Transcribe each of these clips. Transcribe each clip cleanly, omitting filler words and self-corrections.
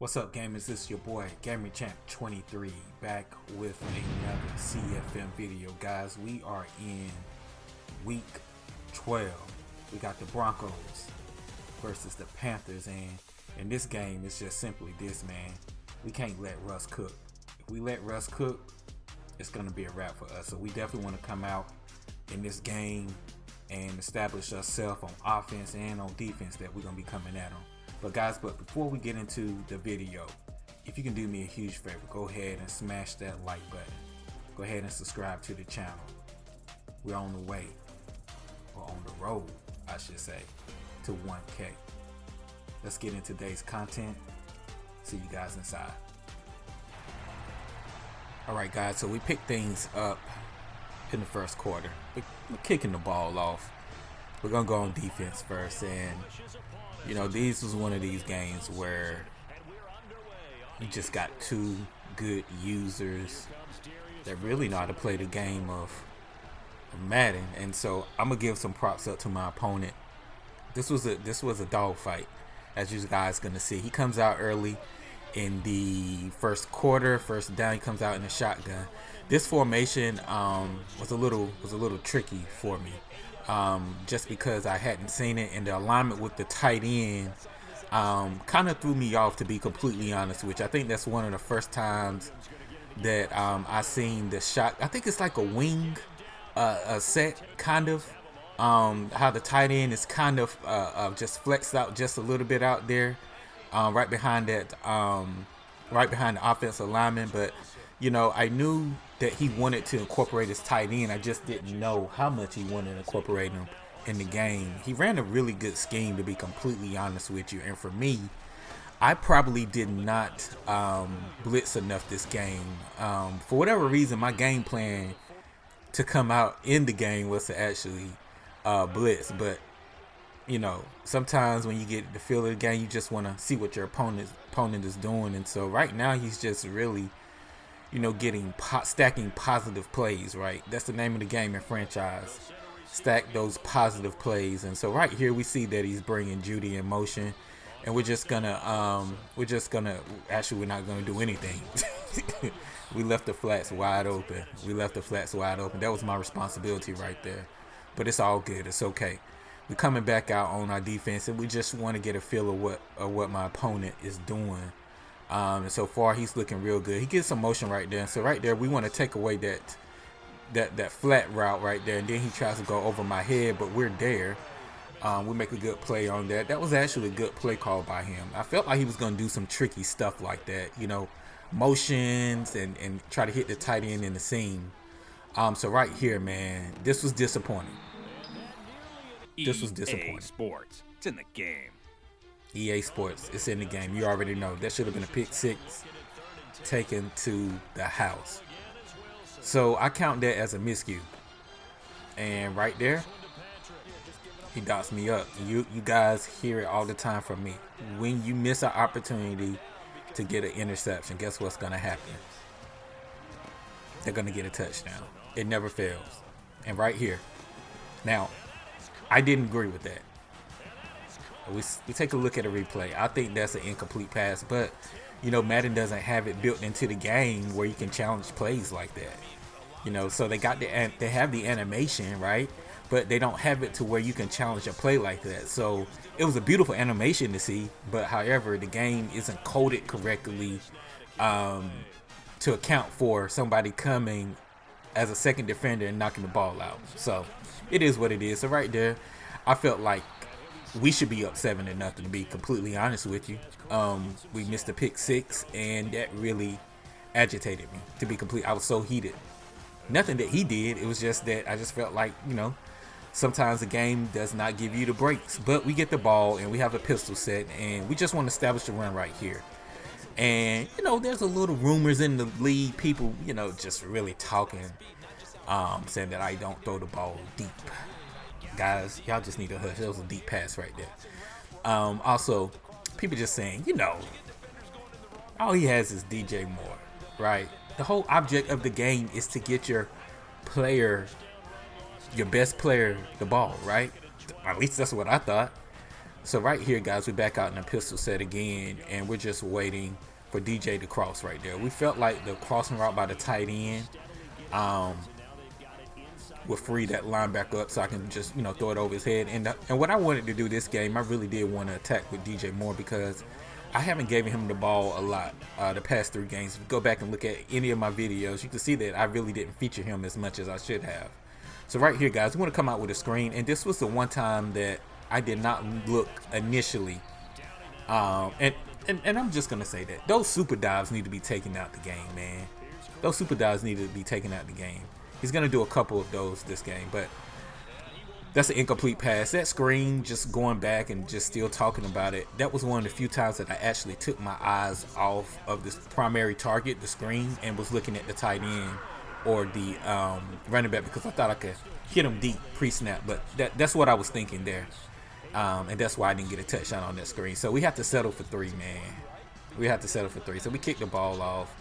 What's up, gamers? This is your boy Gamer Champ 23 back with another CFM video. Guys, we are in week 12. We got the Broncos versus the Panthers, and in this game it's just simply this, man. We can't let Russ cook. If we let Russ cook, it's gonna be a wrap for us. So we definitely want to come out in this game and establish ourselves on offense and on defense that we're gonna be coming at them. But guys, before we get into the video, if you can do me a huge favor, go ahead and smash that like button. Go ahead and subscribe to the channel. We're on the way, or on the road, I should say, to 1K. Let's get into today's content. See you guys inside. Alright guys, so we picked things up in the first quarter. We're kicking the ball off. We're gonna go on defense first, and you know, this was one of these games where you just got two good users that really know how to play the game of Madden, and so I'm gonna give some props up to my opponent. This was a dog fight, as you guys gonna see. He comes out early in the first quarter, first down. He comes out in a shotgun. This formation was a little tricky for me. Just because I hadn't seen it, and the alignment with the tight end kind of threw me off, to be completely honest with you. I think that's one of the first times that I seen the shot. I think it's like a wing a set, kind of how the tight end is kind of just flexed out just a little bit out there, right behind that right behind the offensive lineman. But you know, I knew that he wanted to incorporate his tight end. I just didn't know how much he wanted to incorporate him in the game. He ran a really good scheme, to be completely honest with you. And for me, I probably did not blitz enough this game. For whatever reason, my game plan to come out in the game was to actually blitz. But you know, sometimes when you get the feel of the game, you just want to see what your opponent is doing. And so right now, he's just really, you know, stacking positive plays, right? That's the name of the game in franchise. Stack those positive plays. And so right here we see that he's bringing Judy in motion, and we're not gonna do anything. We left the flats wide open. That was my responsibility right there, but it's all good. It's okay. We're coming back out on our defense, and we just want to get a feel of what my opponent is doing. And so far he's looking real good. He gets some motion right there, and so right there we want to take away that flat route right there, and then he tries to go over my head, but we're there. We make a good play on that. That was actually a good play call by him. I felt like he was going to do some tricky stuff like that, you know, motions and try to hit the tight end in the seam. So right here, man, this was disappointing. EA Sports, it's in the game. EA Sports, it's in the game. You already know. That should have been a pick six taken to the house. So I count that as a miscue. And right there, he dots me up. You guys hear it all the time from me. When you miss an opportunity to get an interception, guess what's going to happen? They're going to get a touchdown. It never fails. And right here. Now, I didn't agree with that. We take a look at a replay. I think that's an incomplete pass, but you know, Madden doesn't have it built into the game where you can challenge plays like that. You know, so they have the animation, right? But they don't have it to where you can challenge a play like that. So it was a beautiful animation to see, but however, the game isn't coded correctly to account for somebody coming as a second defender and knocking the ball out. So it is what it is. So right there, I felt like we should be up 7-0, to be completely honest with you. We missed a pick six, and that really agitated me, to be complete. I was so heated. Nothing that he did. It was just that I just felt like, you know, sometimes the game does not give you the breaks. But we get the ball, and we have a pistol set, and we just want to establish the run right here. And, you know, there's a little rumors in the league. People, you know, just really talking, saying that I don't throw the ball deep. Guys, y'all just need to hush. That was a deep pass right there. Also, people just saying, you know, all he has is DJ Moore, right? The whole object of the game is to get your best player, the ball, right? At least that's what I thought. So right here, guys, we're back out in the pistol set again, and we're just waiting for DJ to cross right there. We felt like the crossing route by the tight end would free that linebacker up so I can just, throw it over his head. And what I wanted to do this game, I really did want to attack with DJ Moore because I haven't given him the ball a lot the past 3 games. If you go back and look at any of my videos, you can see that I really didn't feature him as much as I should have. So right here, guys, we want to come out with a screen, and this was the one time that I did not look initially. And I'm just going to say that those super dives need to be taken out the game, man. Those super dives need to be taken out the game. He's going to do a couple of those this game, but that's an incomplete pass. That screen, just going back and just still talking about it, that was one of the few times that I actually took my eyes off of this primary target, the screen, and was looking at the tight end or the running back because I thought I could hit him deep pre-snap, but that's what I was thinking there. And that's why I didn't get a touchdown on that screen. So we have to settle for 3, man. We have to settle for 3. So we kicked the ball off.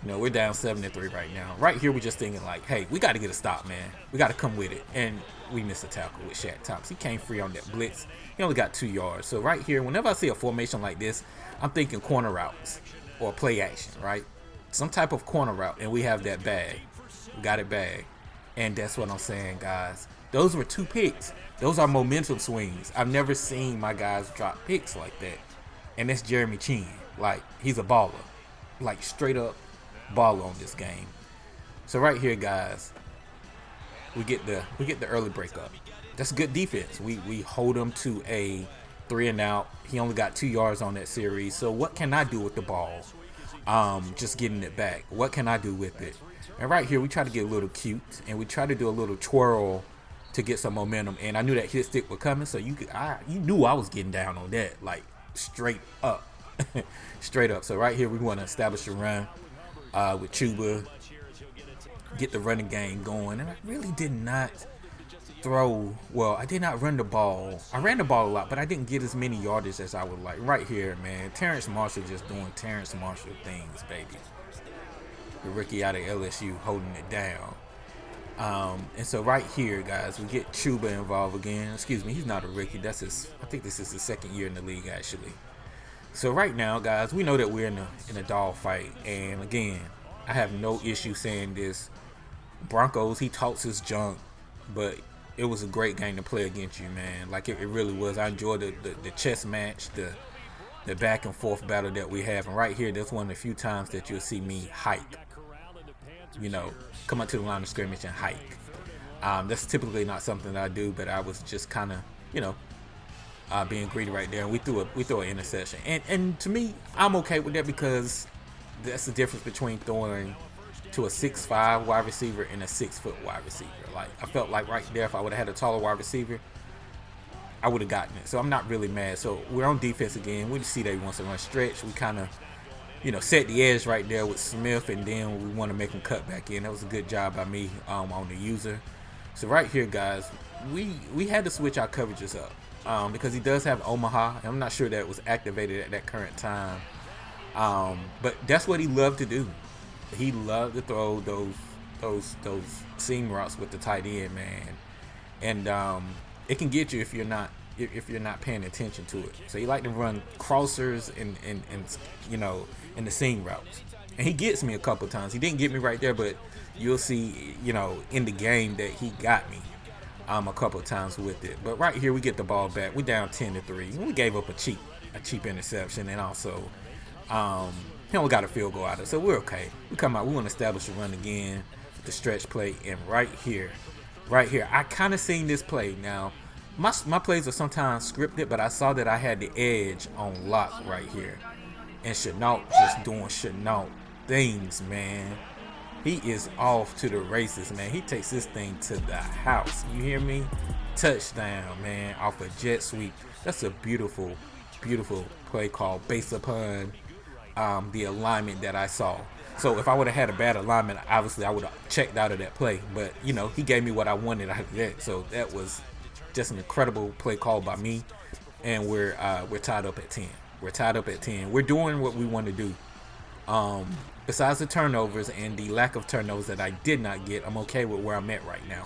We're down 7-3 right now. Right here, we're just thinking like, hey, we got to get a stop, man. We got to come with it. And we missed a tackle with Shaq Thompson. He came free on that blitz. He only got 2 yards. So right here, whenever I see a formation like this, I'm thinking corner routes or play action, right? Some type of corner route, and we have that bag. We got it bagged. And that's what I'm saying, guys. Those were 2 picks. Those are momentum swings. I've never seen my guys drop picks like that. And that's Jeremy Chinn. Like, he's a baller. Like, straight up baller on this game. So right here, guys, we get the early breakup. That's good defense. We hold him to a 3 and out. He only got 2 yards on that series. So what can I do with the ball? Just getting it back. What can I do with it? And right here, we try to get a little cute, and we try to do a little twirl to get some momentum. And I knew that hit stick was coming, so you knew I was getting down on that, like straight up, straight up. So right here, we want to establish a run with Chuba, get the running game going. And I really did not I did not run the ball. I ran the ball a lot, but I didn't get as many yardage as I would like. Right here, man, Terrence Marshall just doing Terrence Marshall things, baby. The rookie out of LSU holding it down. And so right here, guys, we get Chuba involved again. Excuse me, he's not a rookie. I think this is his 2nd year in the league, actually. So right now, guys, we know that we're in a dog fight. And again, I have no issue saying this. Broncos, he talks his junk, but it was a great game to play against you, man. Like, it really was. I enjoyed the chess match, the back and forth battle that we have. And right here, that's one of the few times that you'll see me hike. Come up to the line of scrimmage and hike. That's typically not something that I do, but I was just kind of, being greedy right there. And we threw an interception. And to me, I'm okay with that because that's the difference between throwing to a 6'5" wide receiver and a 6-foot wide receiver. Like, I felt like right there, if I would have had a taller wide receiver, I would have gotten it. So I'm not really mad. So we're on defense again. We see that he wants to run stretch. We kind of, set the edge right there with Smith, and then we want to make him cut back in. That was a good job by me on the user. So right here, guys, we had to switch our coverages up because he does have Omaha. I'm not sure that it was activated at that current time, but that's what he loved to do. He loved to throw those seam routes with the tight end, man, and it can get you if you're not paying attention to it. So he liked to run crossers and in the seam routes, and he gets me a couple times. He didn't get me right there, but you'll see in the game that he got me a couple of times with it. But right here, we get the ball back. We're down 10-3. We gave up a cheap interception, and also he only got a field goal out of it, so we're okay. We come out. We want to establish a run again with the stretch play, and right here, I kind of seen this play. Now, my plays are sometimes scripted, but I saw that I had the edge on lock right here, and Shenault just doing Shenault things, man. He is off to the races, man. He takes this thing to the house. You hear me? Touchdown, man, off a jet sweep. That's a beautiful, beautiful play call based upon the alignment that I saw. So if I would have had a bad alignment, obviously I would have checked out of that play. But, he gave me what I wanted out of that. So that was just an incredible play call by me. And we're tied up at 10. We're tied up at 10. We're doing what we want to do. Besides the turnovers and the lack of turnovers that I did not get, I'm okay with where I'm at right now.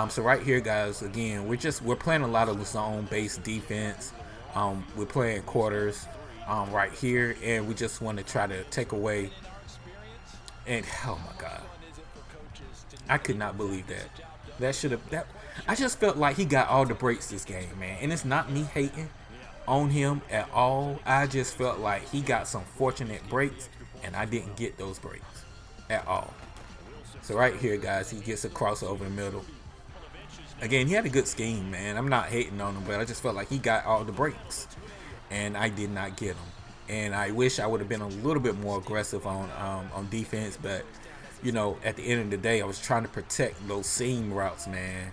So right here, guys, again, we're playing a lot of zone-based defense. We're playing quarters right here, and we just want to try to take away. And oh my God, I could not believe that. That should have that. I just felt like he got all the breaks this game, man. And it's not me hating on him at all. I just felt like he got some fortunate breaks, and I didn't get those breaks at all. So right here, guys, he gets a cross over the middle. Again, he had a good scheme, man. I'm not hating on him, but I just felt like he got all the breaks, and I did not get them. And I wish I would have been a little bit more aggressive on defense, but you know, at the end of the day, I was trying to protect those seam routes, man.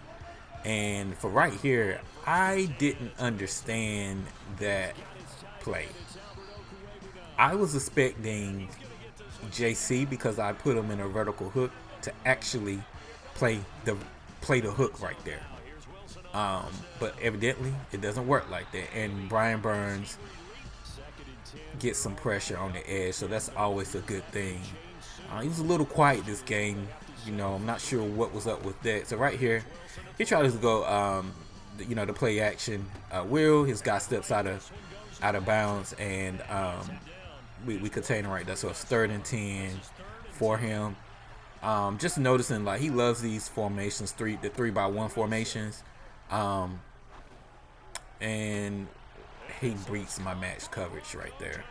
And for right here, I didn't understand that play. I was expecting JC, because I put him in a vertical hook, to actually play the hook right there. But evidently it doesn't work like that. And Brian Burns gets some pressure on the edge, so that's always a good thing. He was a little quiet this game. You know, I'm not sure what was up with that. So right here, he tries to go, you know, the play action. His guy steps out of bounds, and we contain him right there. So it's 3rd and 10 for him. Just noticing, like, he loves these formations, the 3-by-1 formations, and he breaks my match coverage right there.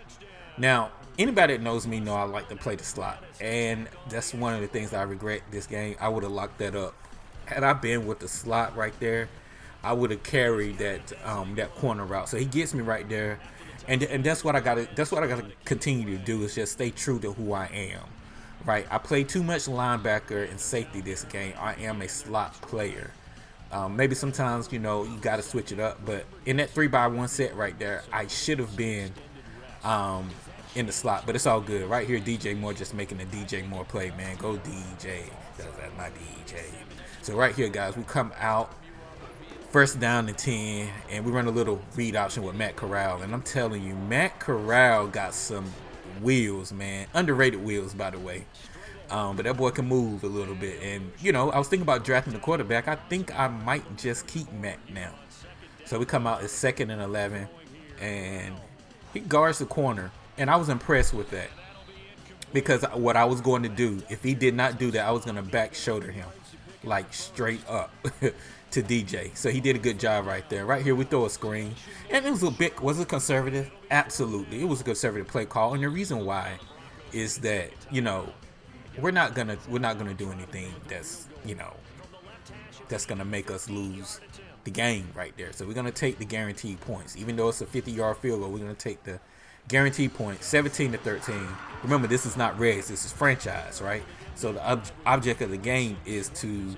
Now, anybody that knows me know I like to play the slot, and that's one of the things I regret this game. I would have locked that up. Had I been with the slot right there, I would have carried that corner route. So he gets me right there, and that's what I gotta continue to do, is just stay true to who I am. Right, I play too much linebacker and safety this game. I am a slot player. Maybe sometimes, you know, you got to switch it up. But in that 3-by-1 set right there, I should have been in the slot. But it's all good. Right here, DJ Moore just making a DJ Moore play, man. Go DJ. That's my DJ. So right here, guys, we come out. 1st down and 10. And we run a little read option with Matt Corral. And I'm telling you, Matt Corral got some wheels, man. Underrated wheels, by the way. But that boy can move a little bit. And, you know, I was thinking about drafting the quarterback. I think I might just keep Matt now. So we come out as 2nd and 11. And he guards the corner. And I was impressed with that. Because what I was going to do, if he did not do that, I was going to back shoulder him. Like, straight up to DJ. So he did a good job right there. Right here, we throw a screen. And it was was it conservative? Absolutely. It was a conservative play call. And the reason why is that, you know, we're not gonna do anything that's, you know, that's gonna make us lose the game right there. So we're gonna take the guaranteed points. Even though it's a 50-yard field goal, we're gonna take the guaranteed points, 17-13. Remember, this is not Reds, this is franchise, right? So the object of the game is to,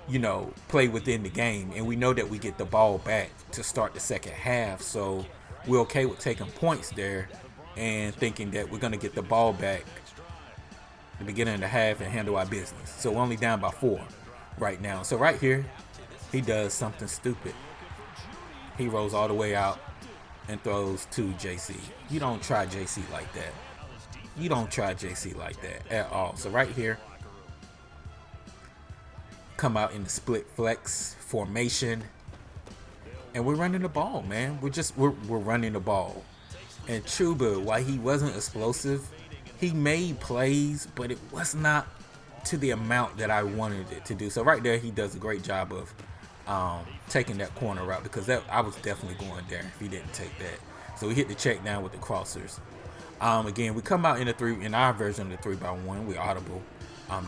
you know, play within the game, and we know that we get the ball back to start the second half. So we're okay with taking points there and thinking that we're gonna get the ball back the beginning of the half and handle our business. So we're only down by 4 right now. So right here, he does something stupid. He rolls all the way out and throws to JC. You don't try JC like that. You don't try JC like that at all. So right here, come out in the split flex formation, and we're running the ball, man. We're running the ball. And Chuba, while he wasn't explosive, he made plays, but it was not to the amount that I wanted it to do. So right there, he does a great job of taking that corner route, because I was definitely going there if he didn't take that. So we hit the check down with the crossers. Again, we come out in our version of the 3-by-1. We audible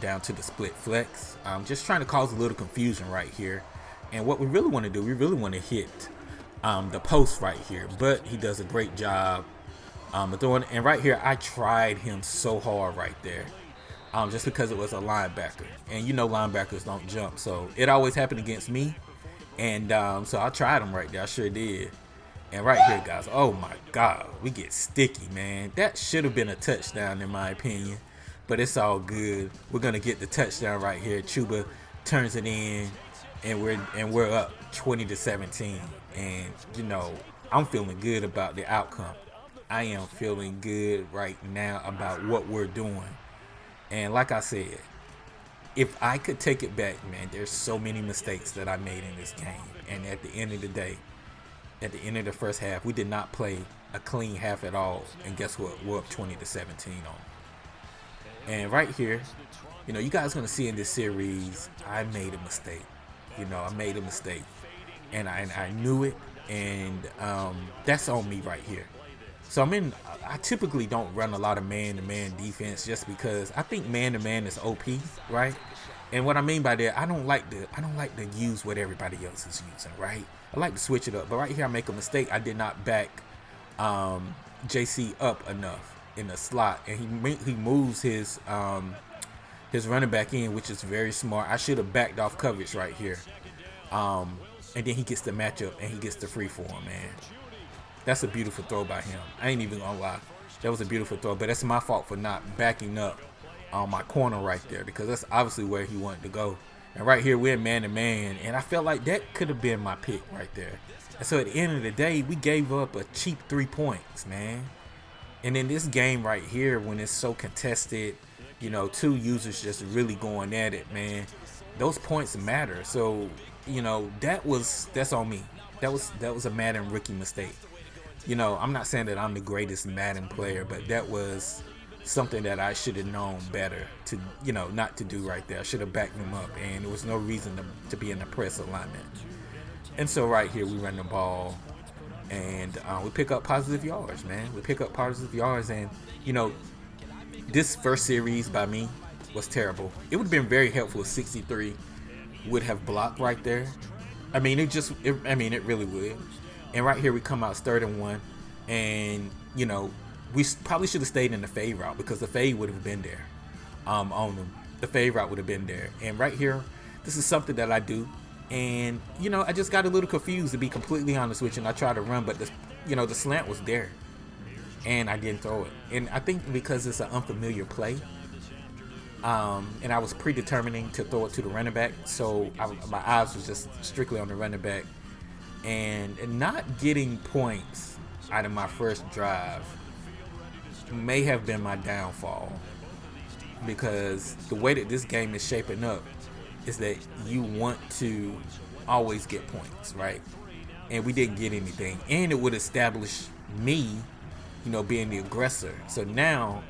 down to the split flex. Just trying to cause a little confusion right here. And what we really want to do, we really want to hit the post right here. But he does a great job of throwing. And right here, I tried him so hard right there. Just because it was a linebacker. And you know linebackers don't jump. So it always happened against me. And so I tried him right there. I sure did. And right here, guys, oh my God, we get sticky, man. That should have been a touchdown in my opinion. But it's all good. We're going to get the touchdown right here. Chuba turns it in, and we're up 20-17. And, you know, I'm feeling good about the outcome. I am feeling good right now about what we're doing. And like I said, if I could take it back, man, there's so many mistakes that I made in this game. And at the end of the day, at the end of the first half, we did not play a clean half at all. And guess what? We're up 20-17 on them. And right here, you know, you guys going to see in this series, I made a mistake. You know, I made a mistake. And I knew it. And that's on me right here. So I typically don't run a lot of man-to-man defense just because I think man-to-man is OP, right? And what I mean by that, I don't like to use what everybody else is using, right? I like to switch it up. But right here I make a mistake. I did not back JC up enough in the slot, and he moves his running back in, which is very smart. I should have backed off coverage right here. And then he gets the matchup and he gets the free for him, man. That's a beautiful throw by him. I ain't even gonna lie. That was a beautiful throw, but that's my fault for not backing up on my corner right there, because that's obviously where he wanted to go. And right here, we're man-to-man, and I felt like that could have been my pick right there. And so at the end of the day, we gave up a cheap 3 points, man. And in this game right here, when it's so contested, you know, two users just really going at it, man, those points matter. So, you know, that's on me. That was a Madden rookie mistake. You know, I'm not saying that I'm the greatest Madden player, but that was something that I should have known better to, you know, not to do right there. I should have backed him up, and there was no reason to be in the press alignment. And so right here, we run the ball, and we pick up positive yards, man. We pick up positive yards, and, you know, this first series by me was terrible. It would have been very helpful if 63 would have blocked right there. I mean, it really would. And right here we come out 3rd and 1, and, you know, we probably should have stayed in the fade route, because the fade would have been there on them. The fade route would have been there. And right here, this is something that I do. And, you know, I just got a little confused, to be completely honest with you, and I tried to run, but, the slant was there, and I didn't throw it. And I think because it's an unfamiliar play, and I was predetermining to throw it to the running back, so my eyes was just strictly on the running back. And not getting points out of my first drive may have been my downfall, because the way that this game is shaping up is that you want to always get points, right? And we didn't get anything, and it would establish me, you know, being the aggressor. So now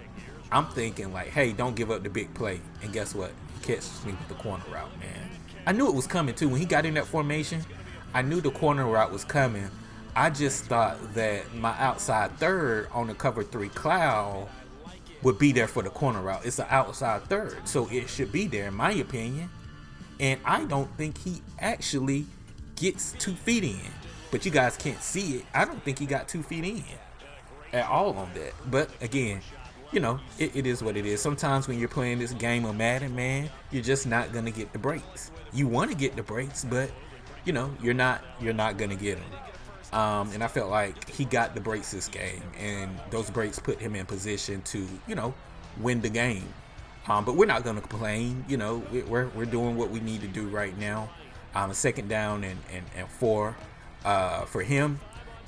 I'm thinking like, hey, don't give up the big play. And guess what? He catches me with the corner route, man. I knew it was coming too. When he got in that formation, I knew the corner route was coming. I just thought that my outside third on the cover 3 cloud would be there for the corner route. It's an outside third, so it should be there, in my opinion. And I don't think he actually gets 2 feet in. But you guys can't see it. I don't think he got 2 feet in at all on that. But again, you know, it is what it is. Sometimes when you're playing this game of Madden, man, you're just not gonna get the breaks. You want to get the breaks, but you know, you're not gonna get them. And I felt like he got the breaks this game, and those breaks put him in position to, you know, win the game. But we're not gonna complain. You know, we're doing what we need to do right now. A 2nd down and 4 for him,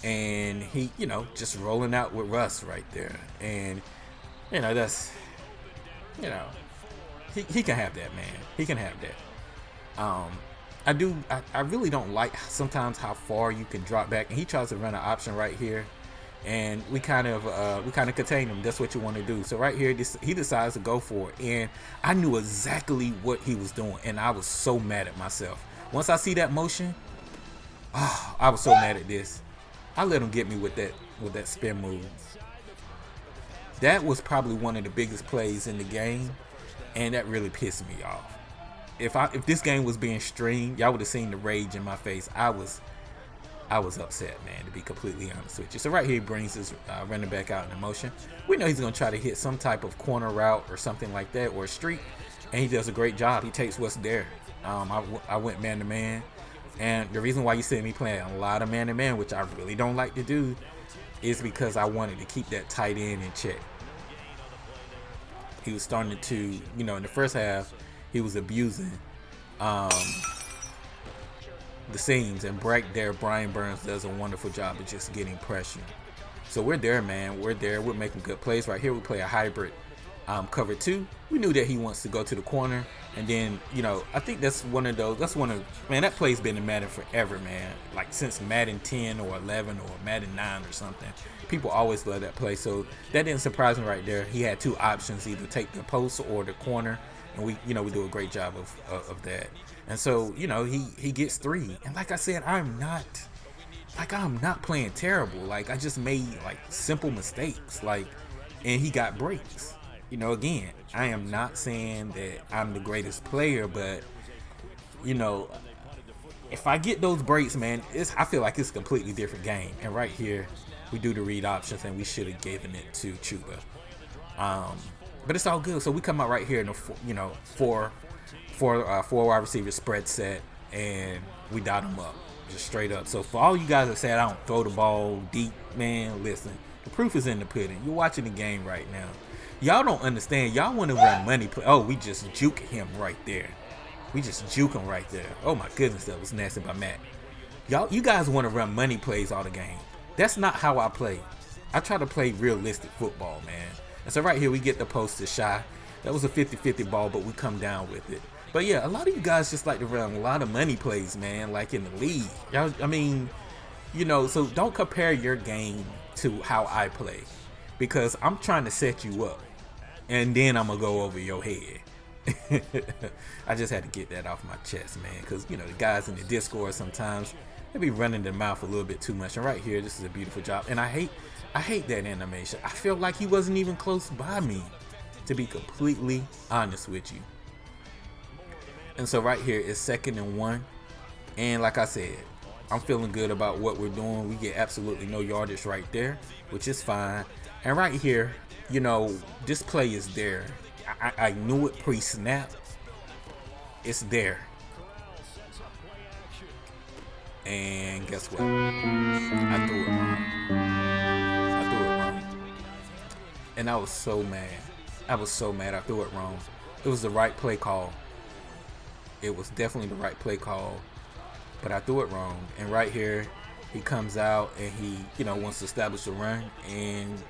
and he, you know, just rolling out with Russ right there. And you know, that's, you know, he can have that, man. He can have that. I really don't like sometimes how far you can drop back, and he tries to run an option right here, and we kind of contain him. That's what you want to do. So right here, he decides to go for it, and I knew exactly what he was doing, and I was so mad at myself. Once I see that motion, I was so mad at this. I let him get me with that spin move. That was probably one of the biggest plays in the game, and that really pissed me off. If this game was being streamed, y'all would have seen the rage in my face. I was upset, man, to be completely honest with you. So right here, he brings his running back out in motion. We know he's going to try to hit some type of corner route or something like that, or a streak, and he does a great job. He takes what's there. I went man-to-man, and the reason why you see me playing a lot of man-to-man, which I really don't like to do, is because I wanted to keep that tight end in check. He was starting to, you know, in the first half, he was abusing the seams, and Brian Burns does a wonderful job of just getting pressure. So we're there, man. We're there. We're making good plays. Right here, we play a hybrid Cover two, we knew that he wants to go to the corner, and then I think that's one of man, that play's been in Madden forever, man. Like since Madden 10 or 11 or Madden 9 or something. People always love that play, so that didn't surprise me right there. He had two options, either take the post or the corner, and we do a great job of that. And so he gets 3, and like I said, I'm not playing terrible. Like I just made like simple mistakes, and he got breaks. Again, I am not saying that I'm the greatest player, but if I get those breaks, man, I feel like it's a completely different game. And right here, we do the read options, and we should have given it to Chuba. But it's all good. So we come out right here in the four wide receiver spread set, and we dot them up just straight up. So for all you guys that said I don't throw the ball deep, man, listen, the proof is in the pudding. You're watching the game right now. Y'all don't understand. Y'all want to run money play. Oh, we just juke him right there. We just juke him right there. Oh my goodness, that was nasty by Matt. You guys want to run money plays all the game. That's not how I play. I try to play realistic football, man. And so right here, we get the post to Shy. That was a 50-50 ball, but we come down with it. But yeah, a lot of you guys just like to run a lot of money plays, man, like in the league. Y'all, so don't compare your game to how I play, because I'm trying to set you up, and then I'm going to go over your head. I just had to get that off my chest, man, because, the guys in the Discord sometimes, they be running their mouth a little bit too much. And right here, this is a beautiful job. And I hate that animation. I feel like he wasn't even close by me, to be completely honest with you. And so right here is 2nd and 1. And like I said, I'm feeling good about what we're doing. We get absolutely no yardage right there, which is fine. And right here, this play is there. I knew it pre-snap. It's there. And guess what? I threw it wrong. And I was so mad. I threw it wrong. It was the right play call. It was definitely the right play call. But I threw it wrong. And right here, he comes out and he, wants to establish a run. And,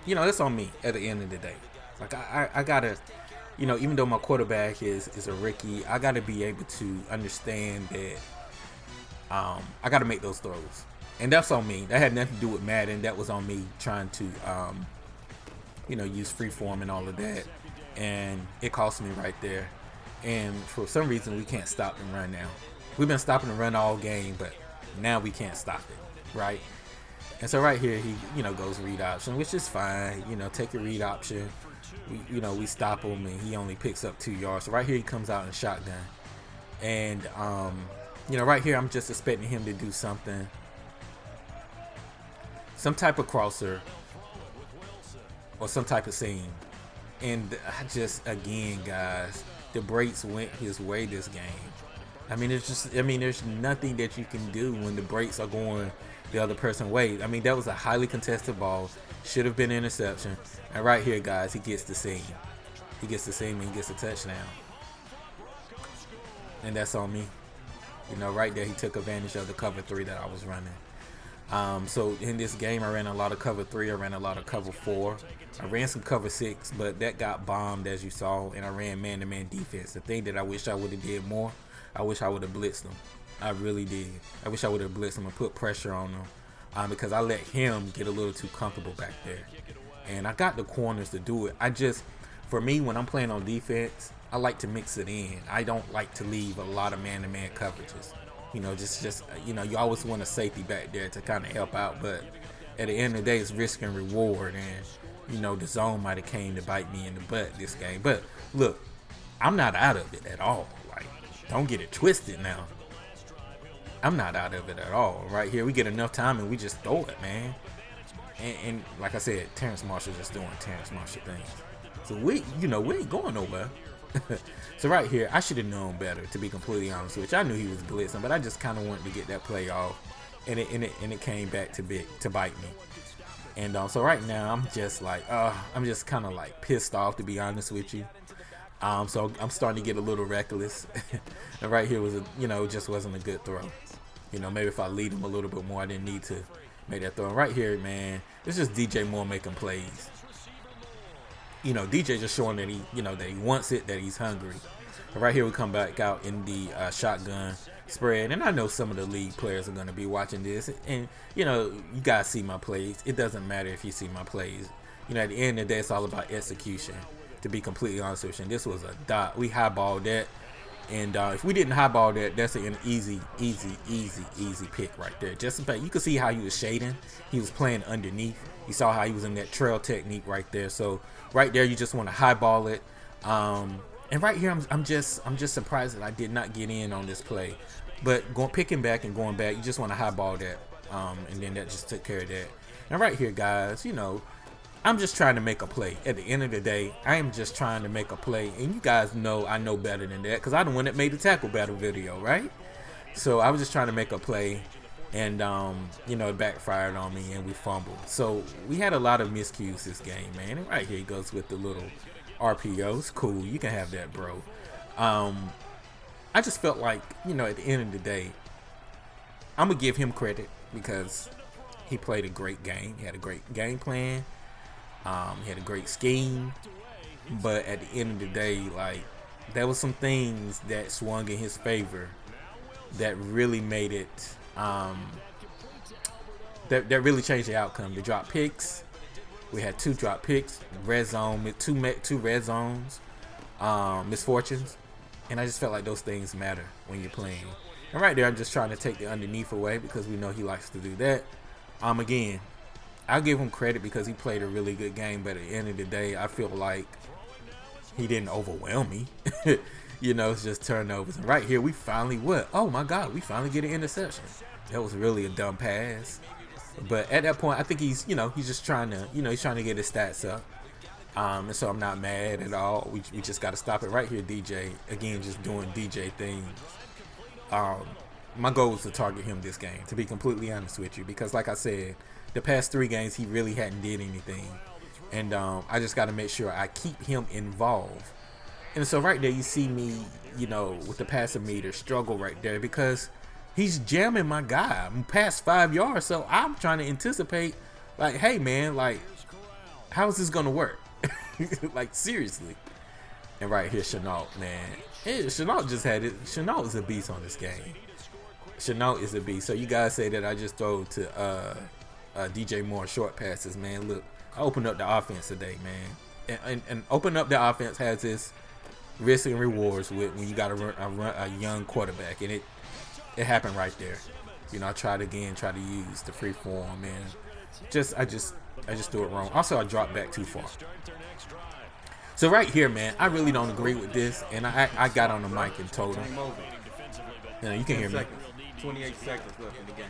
that's on me at the end of the day. Like, I gotta, even though my quarterback is a rookie, I gotta be able to understand that I gotta make those throws. And that's on me. That had nothing to do with Madden. That was on me trying to, use freeform and all of that. And it cost me right there. And for some reason, we can't stop and run now. We've been stopping the run all game, but now we can't stop it, right? And so right here, he, goes read option, which is fine. Take a read option. We stop him, and he only picks up 2 yards. So right here, he comes out in shotgun. And, right here, I'm just expecting him to do something. Some type of crosser or some type of seam. And I just, again, guys, the breaks went his way this game. There's nothing that you can do when the breaks are going the other person's way. That was a highly contested ball. Should have been an interception. And right here, guys, he gets the seam. He gets the seam and he gets a touchdown. And that's on me. Right there, he took advantage of the cover 3 that I was running. So in this game, I ran a lot of cover 3. I ran a lot of cover 4. I ran some cover 6, but that got bombed, as you saw. And I ran man-to-man defense. The thing that I wish I would have did more, I wish I would have blitzed him. I really did. I wish I would have blitzed him and put pressure on him, because I let him get a little too comfortable back there. And I got the corners to do it. For me, when I'm playing on defense, I like to mix it in. I don't like to leave a lot of man-to-man coverages. You always want a safety back there to kind of help out. But at the end of the day, it's risk and reward. And, the zone might have came to bite me in the butt this game. But look, I'm not out of it at all. Like, don't get it twisted now. I'm not out of it at all. Right here, we get enough time and we just throw it, man. And like I said, Terrace Marshall just doing Terrace Marshall things. So we ain't going nowhere. So right here, I should have known better, to be completely honest with you. I knew he was blitzing, but I just kind of wanted to get that play off, and it came back to bite me. And so right now, I'm just like, I'm just kind of like pissed off, to be honest with you. So I'm starting to get a little reckless. And right here was just wasn't a good throw. Maybe if I lead him a little bit more, I didn't need to make that throw. And right here, man, it's just DJ Moore making plays. you know, DJ just showing that he, you know, that he wants it, that he's hungry. But right here we come back out in the shotgun spread, and I know some of the league players are going to be watching this, and you know, you guys see my plays. It doesn't matter if you see my plays. You know, at the end of the day, it's all about execution, to be completely honest with you. And this was a dot. We highballed that, and if we didn't highball that, that's an easy pick right there. Just in fact, you could see how he was shading. He was playing underneath. You saw how he was in that trail technique right there. So right there, you just want to highball it. And right here, I'm just surprised that I did not get in on this play. But picking back and going back, you just want to highball that, and then that just took care of that. And right here, guys, you know, I'm just trying to make a play. At the end of the day, I am just trying to make a play. And you guys know I know better than that, because I'm the one that made the tackle battle video, right? So I was just trying to make a play, and you know, it backfired on me, and we fumbled. So we had a lot of miscues this game, man. And right here he goes with the little RPOs. Cool, you can have that, bro. I just felt like, you know, at the end of the day, I'm gonna give him credit because he played a great game. He had a great game plan. He had a great scheme. But at the end of the day, like, there was some things that swung in his favor that really made it that really changed the outcome. The drop picks. We had 2 drop picks, red zone, two red zones, misfortunes, and I just felt like those things matter when you're playing. And right there, I'm just trying to take the underneath away because we know he likes to do that. Again, I'll give him credit because he played a really good game, but at the end of the day, I feel like he didn't overwhelm me. You know, it's just turnovers. And right here, we finally oh my God, we finally get an interception. That was really a dumb pass. But at that point, I think he's, you know, he's just trying to, you know, he's trying to get his stats up. And so I'm not mad at all. We just got to stop it right here, DJ. Again, just doing DJ things. My goal was to target him this game, to be completely honest with you, because like I said, the past 3 games he really hadn't did anything, and I just got to make sure I keep him involved. And so right there, you see me, you know, with the passing meter struggle right there because he's jamming my guy. I'm past 5 yards, so I'm trying to anticipate, like, hey man, like, how is this gonna work? Like, seriously. And right here, Shenault, man. Shenault just had it. Shenault is a beast on this game. Shenault is a beast. So you guys say that I just throw to DJ Moore short passes, man. Look, I opened up the offense today, man. And open up the offense has its risks and rewards with when you got to run a young quarterback, and it happened right there. You know, I tried to use the free form, and I just threw it wrong. Also, I dropped back too far. So right here, man, I really don't agree with this, and I got on the mic and told him. You know, you can hear me. 28 seconds left in the game.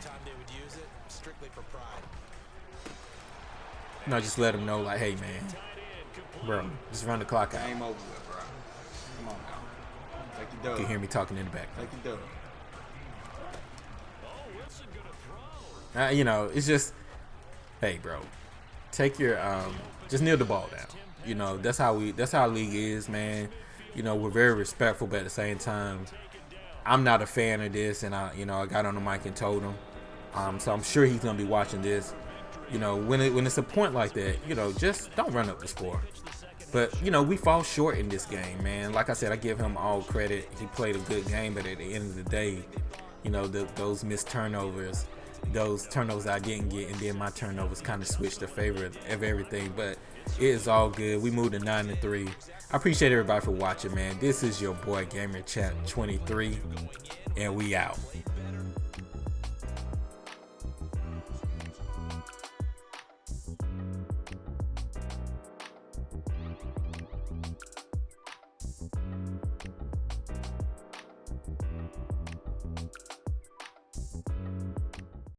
No, just let him know, like, hey, man, bro, just run the clock out. Game over with, bro. Come on now. Take the dub. You can hear me talking in the back. Take the dub. You know, it's just, hey, bro, take your just kneel the ball down. You know, that's how our league is, man. You know, we're very respectful, but at the same time, I'm not a fan of this, and I got on the mic and told him. So I'm sure he's gonna be watching this. You know, when it's a point like that, you know, just don't run up the score. But, you know, we fall short in this game, man. Like I said, I give him all credit. He played a good game, but at the end of the day, you know, those missed turnovers, those turnovers I didn't get, and then my turnovers kind of switched the favor of everything. But it is all good. We moved to 9-3. I appreciate everybody for watching, man. This is your boy Gamer Chat 23, and we out.